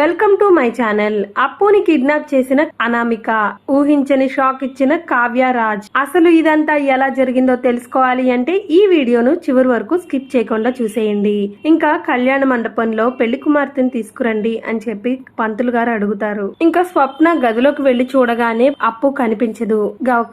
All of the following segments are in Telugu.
Welcome to my channel. అప్పుని కిడ్నాప్ చేసిన అనామిక, ఊహించని షాక్ ఇచ్చిన కావ్య రాజ్. అసలు ఇదంతా ఎలా జరిగిందో తెలుసుకోవాలి అంటే ఈ వీడియోను చివరి వరకు స్కిప్ చేయకుండా చూసేయండి. ఇంకా కళ్యాణ మండపంలో పెళ్లి కుమార్తెను తీసుకురండి అని చెప్పి పంతులు గారు అడుగుతారు. ఇంకా స్వప్న గదిలోకి వెళ్లి చూడగానే అప్పు కనిపించదు.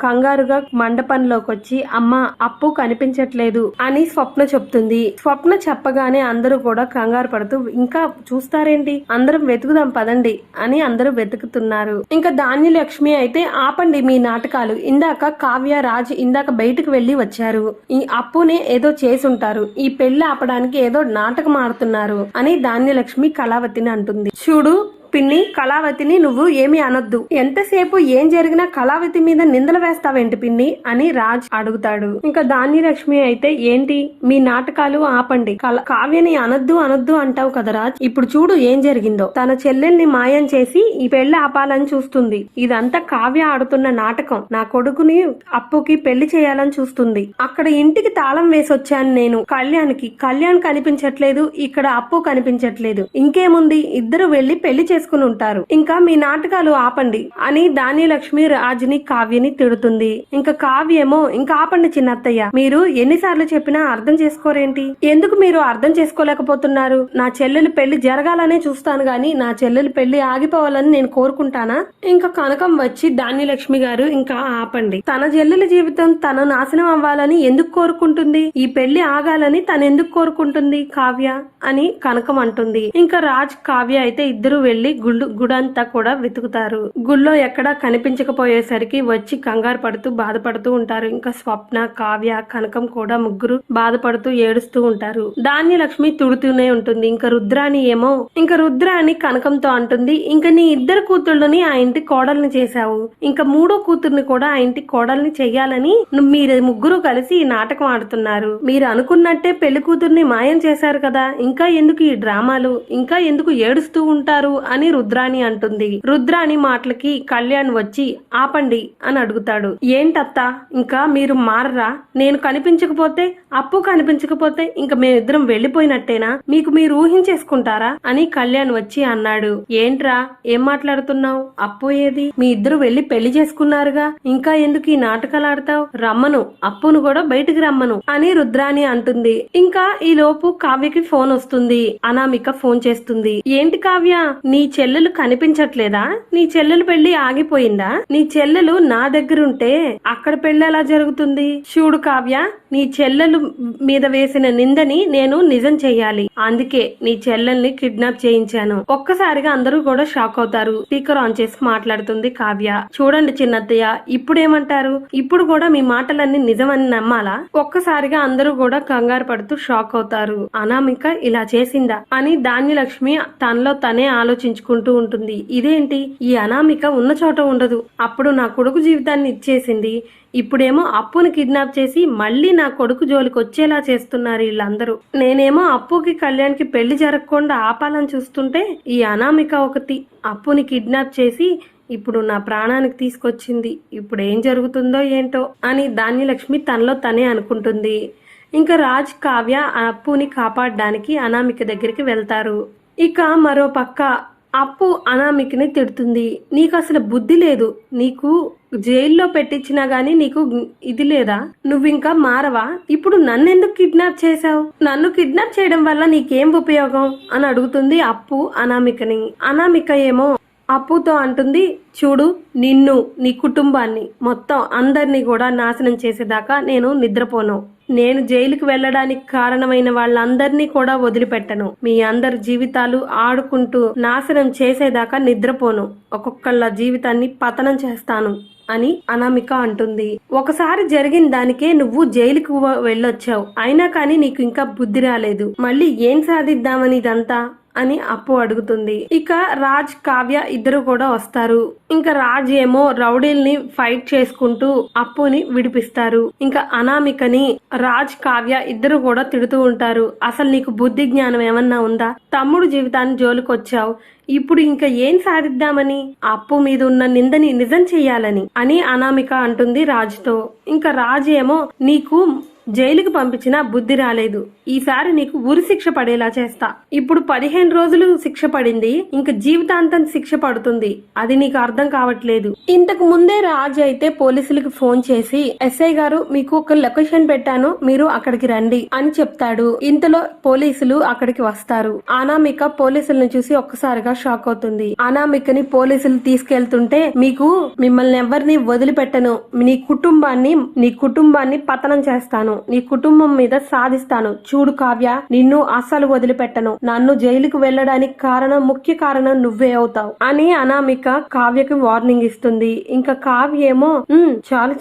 కంగారుగా మండపంలోకి వచ్చి అమ్మ అప్పు కనిపించట్లేదు అని స్వప్న చెప్తుంది. స్వప్న చెప్పగానే అందరూ కూడా కంగారు పడుతూ ఇంకా చూస్తారేంటి, అందరం వెతుకుదాం పదండి అని అందరూ వెతుకుతున్నారు. ఇంకా ధాన్యలక్ష్మి అయితే ఆపండి మీ నాటకాలు, ఇందాక కావ్య రాజ్ ఇందాక బయటకు వెళ్లి వచ్చారు, ఈ అప్పునే ఏదో చేసుంటారు, ఈ పెళ్లి ఆపడానికి ఏదో నాటకం ఆడుతున్నారు అని ధాన్యలక్ష్మి కళావతిని అంటుంది. చూడు పిన్ని, కళావతిని నువ్వు ఏమీ అనొద్దు, ఎంతసేపు ఏం జరిగినా కళావతి మీద నిందలు వేస్తావేంటి పిన్ని అని రాజ్ అడుగుతాడు. ఇంకా ధాన్యలక్ష్మి అయితే ఏంటి మీ నాటకాలు ఆపండి, కావ్యని అనొద్దు అనొద్దు అంటావు కదా రాజ్, ఇప్పుడు చూడు ఏం జరిగిందో, తన చెల్లెల్ని మాయం చేసి ఈ పెళ్లి ఆపాలని చూస్తుంది, ఇదంతా కావ్య ఆడుతున్న నాటకం, నా కొడుకుని అప్పుకి పెళ్లి చేయాలని చూస్తుంది, అక్కడ ఇంటికి తాళం వేసొచ్చాను నేను కళ్యాణ్ కనిపించట్లేదు, ఇక్కడ అప్పు కనిపించట్లేదు, ఇంకేముంది ఇద్దరు వెళ్లి పెళ్లి చేసుకుని ఉంటారు, ఇంకా మీ నాటకాలు ఆపండి అని ధాన్యలక్ష్మి రాజ్ని కావ్యని తిడుతుంది. ఇంకా కావ్యేమో ఇంకా ఆపండి చిన్నత్తయ్య, మీరు ఎన్నిసార్లు చెప్పినా అర్థం చేసుకోరేంటి, ఎందుకు మీరు అర్థం చేసుకోలేకపోతున్నారు, నా చెల్లెలు పెళ్లి జరగాలనే చూస్తాను గాని నా చెల్లెలు పెళ్లి ఆగిపోవాలని నేను కోరుకుంటానా. ఇంకా కనకం వచ్చి ధాన్యలక్ష్మి గారు ఇంకా ఆపండి, తన చెల్లెల జీవితం తన నాశనం అవ్వాలని ఎందుకు కోరుకుంటుంది, ఈ పెళ్లి ఆగాలని తను ఎందుకు కోరుకుంటుంది కావ్య అని కనకం అంటుంది. ఇంకా రాజ్ కావ్య అయితే ఇద్దరు వెళ్లి గుడంతా కూడా వెతుకుతారు. గుళ్ళో ఎక్కడా కనిపించకపోయేసరికి వచ్చి కంగారు పడుతూ బాధపడుతూ ఉంటారు. ఇంకా స్వప్న కావ్య కనకం కూడా ముగ్గురు బాధపడుతూ ఏడుస్తూ ఉంటారు. ధాన్యలక్ష్మి తుడుతూనే ఉంటుంది. ఇంకా రుద్రాని కనకంతో అంటుంది, ఇంకా నీ ఇద్దరు కూతుళ్ళని ఆ ఇంటి కోడల్ని చేశావు, ఇంకా మూడో కూతుర్ని కూడా ఆ ఇంటి కోడల్ని చెయ్యాలని మీరు ముగ్గురు కలిసి ఈ నాటకం ఆడుతున్నారు, మీరు అనుకున్నట్టే పెళ్లి కూతుర్ని మాయం చేశారు కదా, ఇంకా ఎందుకు ఈ డ్రామాలు, ఇంకా ఎందుకు ఏడుస్తూ ఉంటారు అని రుద్రాణి అంటుంది. రుద్రాణి మాటలకి కళ్యాణ్ వచ్చి ఆపండి అని అడుగుతాడు. ఏంటత్తా ఇంకా మీరు మారరా, నేను కనిపించకపోతే అప్పు కనిపించకపోతే ఇంకా మేమిద్దరం వెళ్లిపోయినట్టేనా, మీకు మీరు ఊహించేసుకుంటారా అని కళ్యాణ్ వచ్చి అన్నాడు. ఏంట్రా ఏం మాట్లాడుతున్నావు, అప్పు ఏది, మీ ఇద్దరు వెళ్లి పెళ్లి చేసుకున్నారుగా, ఇంకా ఎందుకు ఈ నాటకాలు ఆడతావు, రమ్మను అప్పును కూడా బయటికి రమ్మను అని రుద్రాణి అంటుంది. ఇంకా ఈ లోపు కావ్యకి ఫోన్ వస్తుంది. అనామిక ఫోన్ చేస్తుంది. ఏంటి కావ్య, నీ చెల్లెలు కనిపించట్లేదా, నీ చెల్లెలు పెళ్లి ఆగిపోయిందా, నీ చెల్లెలు నా దగ్గరుంటే అక్కడ పెళ్లి ఎలా జరుగుతుంది, చూడు కావ్య నీ చెల్లెలు మీద వేసిన నిందని నేను నిజం చెయ్యాలి, అందుకే నీ చెల్లెల్ని కిడ్నాప్ చేయించాను. ఒక్కసారిగా అందరూ కూడా షాక్ అవుతారు. స్పీకర్ ఆన్ చేసి మాట్లాడుతుంది కావ్య. చూడండి చిన్నత్తయ్య, ఇప్పుడేమంటారు, ఇప్పుడు కూడా మీ మాటలన్నీ నిజమని నమ్మాలా. ఒక్కసారిగా అందరూ కూడా కంగారు పడుతూ షాక్ అవుతారు. అనామిక ఇలా చేసిందా అని ధాన్యలక్ష్మి తనలో తనే ఆలోచించుకుంటూ ఉంటుంది. ఇదేంటి, ఈ అనామిక ఉన్న చోట ఉండదు, అప్పుడు నా కొడుకు జీవితాన్ని ఇచ్చేసింది, ఇప్పుడేమో అప్పుని కిడ్నాప్ చేసి మళ్ళీ నా కొడుకు జోలికి వచ్చేలా చేస్తున్నారు వీళ్ళందరూ, నేనేమో అప్పుకి కళ్యాణ్కి పెళ్లి జరగకుండా ఆపాలని చూస్తుంటే ఈ అనామిక ఒకటి అప్పుని కిడ్నాప్ చేసి ఇప్పుడు నా ప్రాణానికి తీసుకొచ్చింది, ఇప్పుడు ఏం జరుగుతుందో ఏంటో అని ధాన్యలక్ష్మి తనలో తనే అనుకుంటుంది. ఇంకా రాజ్ కావ్య అప్పుని కాపాడడానికి అనామిక దగ్గరికి వెళ్తారు. ఇక మరో పక్క అప్పు అనామికని తిడుతుంది. నీకు అసలు బుద్ధి లేదు, నీకు జైల్లో పెట్టించినా గానీ నీకు ఇది లేదా, నువ్వింకా మారవా, ఇప్పుడు నన్నెందుకు కిడ్నాప్ చేశావు, నన్ను కిడ్నాప్ చేయడం వల్ల నీకేం ఉపయోగం అని అడుగుతుంది అప్పు అనామికని. అనామిక ఏమో అప్పుతో అంటుంది, చూడు నిన్ను నీ కుటుంబాన్ని మొత్తం అందరినీ కూడా నాశనం చేసేదాకా నేను నిద్రపోను, నేను జైలుకి వెళ్లడానికి కారణమైన వాళ్ళందరినీ కూడా వదిలిపెట్టను, మీ అందరి జీవితాలు ఆడుకుంటూ నాశనం చేసేదాకా నిద్రపోను, ఒక్కొక్కళ్ళ జీవితాన్ని పతనం చేస్తాను అని అనామిక అంటుంది. ఒకసారి జరిగిన దానికే నువ్వు జైలుకు వెళ్ళొచ్చావు, అయినా కానీ నీకు ఇంకా బుద్ధి రాలేదు, మళ్ళీ ఏం సాధిద్దామని ఇదంతా అని అప్పు అడుగుతుంది. ఇక రాజ్ కావ్య ఇద్దరు కూడా వస్తారు. ఇంకా రాజ్ ఏమో రౌడీల్ని ఫైట్ చేసుకుంటూ అప్పుని విడిపిస్తారు. ఇంకా అనామికని రాజ్ కావ్య ఇద్దరు కూడా తిడుతూ ఉంటారు. అసలు నీకు బుద్ధి జ్ఞానం ఏమన్నా ఉందా, తమ్ముడు జీవితాన్ని జోలికొచ్చావు, ఇప్పుడు ఇంకా ఏం సాధిద్దామని, అప్పు మీద ఉన్న నిందని నిజం చెయ్యాలని అని అనామిక అంటుంది రాజ్తో. ఇంకా రాజ్ ఏమో నీకు జైలుకి పంపించినా బుద్ధి రాలేదు. ఈసారి నీకు ఉరి శిక్ష పడేలా చేస్తా. ఇప్పుడు 15 రోజులు శిక్ష పడింది, ఇంక జీవితాంతం శిక్ష పడుతుంది. అది నీకు అర్థం కావట్లేదు. ఇంతకు ముందే రాజు అయితే పోలీసులకు ఫోన్ చేసి, ఎస్ఐ గారు మీకు ఒక లొకేషన్ పెట్టాను, మీరు అక్కడికి రండి అని చెప్తాడు. ఇంతలో పోలీసులు అక్కడికి వస్తారు. అనామిక పోలీసులను చూసి ఒక్కసారిగా షాక్ అవుతుంది. అనామికని పోలీసులు తీసుకెళ్తుంటే, మిమ్మల్ని ఎవరిని వదిలిపెట్టను, నీ కుటుంబాన్ని పతనం చేస్తాను, నీ కుటుంబం మీద సాధిస్తాను, చూడు కావ్య, నిన్ను అస్సలు వదిలిపెట్టను, నన్ను జైలుకు వెళ్ళడానికి ముఖ్య కారణం నువ్వే అవుతావు అని అనామిక కావ్యకి వార్నింగ్ ఇస్తుంది. ఇంకా కావ్య ఏమో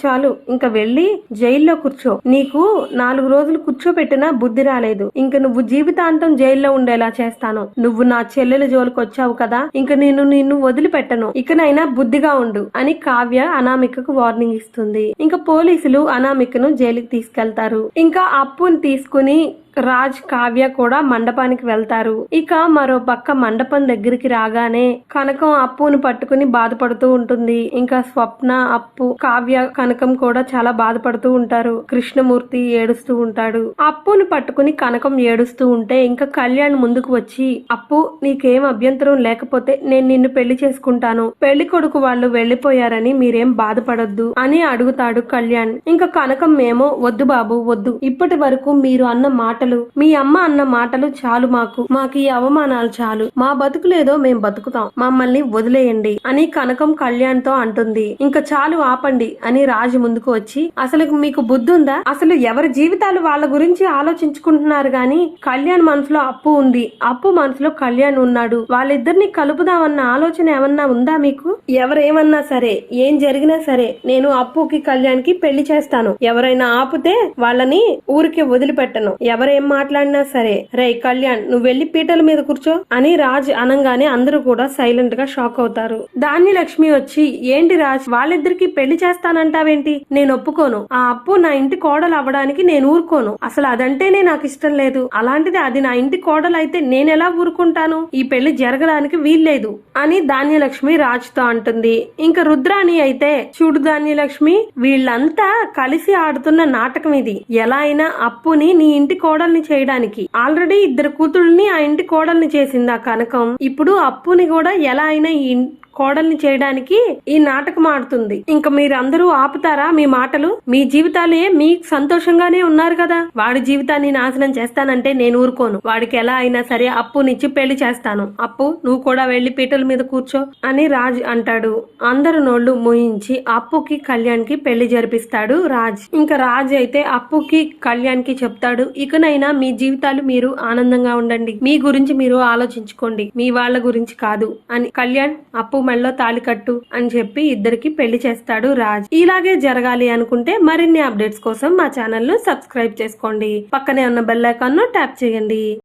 చాలు ఇంకా వెళ్ళి జైల్లో కూర్చో, నీకు 4 రోజులు కూర్చోపెట్టినా బుద్ధి రాలేదు, ఇంక నువ్వు జీవితాంతం జైల్లో ఉండేలా చేస్తాను, నువ్వు నా చెల్లెల జోలికి వచ్చావు కదా, ఇంక నిన్ను వదిలిపెట్టను, ఇకనైనా బుద్ధిగా ఉండు అని కావ్య అనామికకు వార్నింగ్ ఇస్తుంది. ఇంకా పోలీసులు అనామికను జైలుకి తీసుకెళ్తారు. ఇంకా అప్పుని తీసుకుని రాజ్ కావ్య కూడా మండపానికి వెళ్తారు. ఇక మరో పక్క మండపం దగ్గరికి రాగానే కనకం అప్పును పట్టుకుని బాధపడుతూ ఉంటుంది. ఇంకా స్వప్న, అప్పు, కావ్య, కనకం కూడా చాలా బాధపడుతూ ఉంటారు. కృష్ణమూర్తి ఏడుస్తూ ఉంటాడు. అప్పుని పట్టుకుని కనకం ఏడుస్తూ ఉంటే ఇంకా కళ్యాణ్ ముందుకు వచ్చి, అప్పు నీకేం అభ్యంతరం లేకపోతే నేను నిన్ను పెళ్లి చేసుకుంటాను, పెళ్లి కొడుకు వాళ్ళు వెళ్లిపోయారని మీరేం బాధపడొద్దు అని అడుగుతాడు కళ్యాణ్. ఇంకా కనకం ఏమో, వద్దు బాబు వద్దు, ఇప్పటి వరకు మీరు అన్న మాటలు, మీ అమ్మ అన్న మాటలు చాలు, మాకు ఈ అవమానాలు చాలు, మా బతుకులేదో మేం బతుకుతాం, మమ్మల్ని వదిలేయండి అని కనకం కళ్యాణ్ తో అంటుంది. ఇంకా చాలు ఆపండి అని రాజు ముందుకు వచ్చి, అసలు మీకు బుద్ధి ఉందా, అసలు ఎవరి జీవితాలు వాళ్ళ గురించి ఆలోచించుకుంటున్నారు గాని కళ్యాణ్ మనసులో అప్పు ఉంది, అప్పు మనసులో కళ్యాణ్ ఉన్నాడు, వాళ్ళిద్దరిని కలుపుదామన్న ఆలోచన ఏమన్నా ఉందా మీకు? ఎవరేమన్నా సరే, ఏం జరిగినా సరే నేను అప్పుకి కళ్యాణ్ కి పెళ్లి చేస్తాను, ఎవరైనా ఆపితే వాళ్ళని ఊరికి వదిలిపెట్టను, ఎవరేం మాట్లాడినా సరే. రే కళ్యాణ్, నువ్వు వెళ్లి పీటల మీద కూర్చో అని రాజ్ అనంగానే అందరూ కూడా సైలెంట్ గా షాక్ అవుతారు. ధాన్యలక్ష్మి వచ్చి, ఏంటి రాజ్, వాళ్ళిద్దరికి పెళ్లి చేస్తానంటావేంటి, నేను ఒప్పుకోను, ఆ అప్పు నా ఇంటి కోడలు అవ్వడానికి నేను ఊరుకోను, అసలు అదంటేనే నాకు ఇష్టం లేదు, అలాంటిది అది నా ఇంటి కోడలు అయితే నేనెలా ఊరుకుంటాను, ఈ పెళ్లి జరగడానికి వీల్లేదు అని ధాన్యలక్ష్మి రాజ్ తో అంటుంది. ఇంకా రుద్రాణి అయితే, చూడు ధాన్యలక్ష్మి, వీళ్ళంతా కలిసి ఆడుతున్న నాటకం ఇది, ఎలా అయినా అప్పుని నీ ఇంటి కోడల్ని చేయడానికి ఆల్రెడీ 2 కూతుళ్ళని ఆ ఇంటి కోడల్ని చేసింది ఆ కనకం, ఇప్పుడు అప్పుని కూడా ఎలా అయినా ఈ కోడల్ని చేయడానికి ఈ నాటకం ఆడుతుంది. ఇంకా మీరందరూ ఆపుతారా మీ మాటలు? మీ జీవితాలే మీ సంతోషంగానే ఉన్నారు కదా, వాడి జీవితాన్ని నాశనం చేస్తానంటే నేను ఊరుకోను, వాడికి ఎలా అయినా సరే అప్పునిచ్చి పెళ్లి చేస్తాను, అప్పు నువ్వు కూడా వెళ్లి పీటల మీద కూర్చో అని రాజ్ అంటాడు. అందరు నోళ్లు మూయించి అప్పుకి కళ్యాణ్ కి పెళ్లి జరిపిస్తాడు రాజ్. ఇంకా రాజ్ అయితే అప్పుకి కళ్యాణ్ కి చెప్తాడు, ఇకనైనా మీ జీవితాలు మీరు ఆనందంగా ఉండండి, మీ గురించి మీరు ఆలోచించుకోండి, మీ వాళ్ళ గురించి కాదు అని. కళ్యాణ్, అప్పు మెళ్ళో తాళి కట్టు అని చెప్పి ఇద్దరికి పెళ్లి చేస్తాడు రాజ్. ఇలాగే జరగాలి అనుకుంటే మరిన్ని అప్డేట్స్ కోసం మా ఛానల్ ను సబ్స్క్రైబ్ చేసుకోండి, పక్కనే ఉన్న బెల్ ఐకాన్ ను ట్యాప్ చేయండి.